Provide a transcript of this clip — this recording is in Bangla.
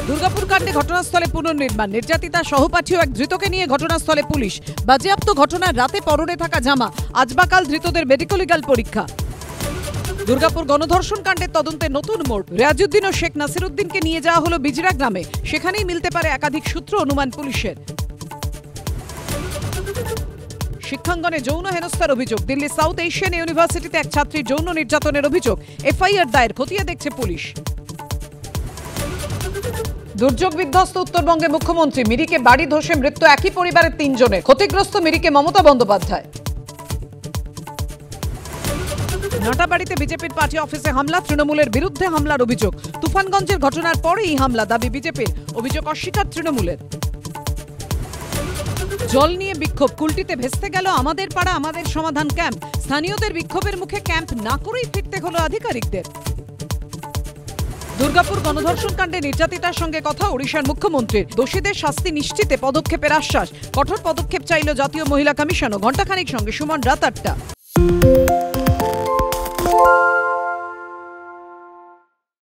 দুর্গাপুর কাণ্ডে ঘটনাস্থলে পুনর্নির্মাণ, নির্যাতিতা সহপাঠী এক ধৃতকে নিয়ে ঘটনাস্থলে পুলিশ। বাজেয়াপ্ত ঘটনার রাতে পরনে থাকা জামা, আজ বা কাল ধৃতদের মেডিকেল লিগ্যাল পরীক্ষা। দুর্গাপুর গণধর্ষণ কাণ্ডের তদন্তে নতুন মোড়, রিয়াজউদ্দিন ও শেখ নাসিরউদ্দিনকে নিয়ে যাওয়া হলো বিজরা গ্রামে, সেখানেই মিলতে পারে একাধিক সূত্র, অনুমান পুলিশের। শিক্ষাঙ্গনে যৌন হেনস্থার অভিযোগ, দিল্লি সাউথ এশিয়ান ইউনিভার্সিটিতে এক ছাত্রীর যৌন নির্যাতনের অভিযোগ, এফআইআর দায়ের, খতিয়ে দেখছে পুলিশ। দুর্যোগ বিধ্বস্ত উত্তরবঙ্গের মুখ্যমন্ত্রী, মিরিকে বাড়ি ধসে মৃত্যু একই পরিবারের 3 জনের, ক্ষতিগ্রস্ত মিরিকে মমতা বন্দ্যোপাধ্যায়। নাটাবাড়িতে বিজেপির পার্টি অফিসে হামলা, তৃণমূলের বিরুদ্ধে হামলার অভিযোগ। তুফানগঞ্জের ঘটনার পরেই হামলা, দাবি বিজেপির, অভিযোগ অস্বীকার তৃণমূলের। জল নিয়ে বিক্ষোভ, কুলটিতে ভেস্তে গেল আমাদের পাড়া আমাদের সমাধান ক্যাম্প, স্থানীয়দের বিক্ষোভের মুখে ক্যাম্প না করেই ফিরতে হলো আধিকারিকদের। দুর্গাপুর গণধর্ষণ কাণ্ডে নির্যাতিতার সঙ্গে কথা ওড়িশার মুখ্যমন্ত্রীর, দোষীদের শাস্তি নিশ্চিতে পদক্ষেপের আশ্বাস, কঠোর পদক্ষেপ চাইল জাতীয় মহিলা কমিশনও। ঘণ্টাখানিক সঙ্গে সুমন, রাত 8টা।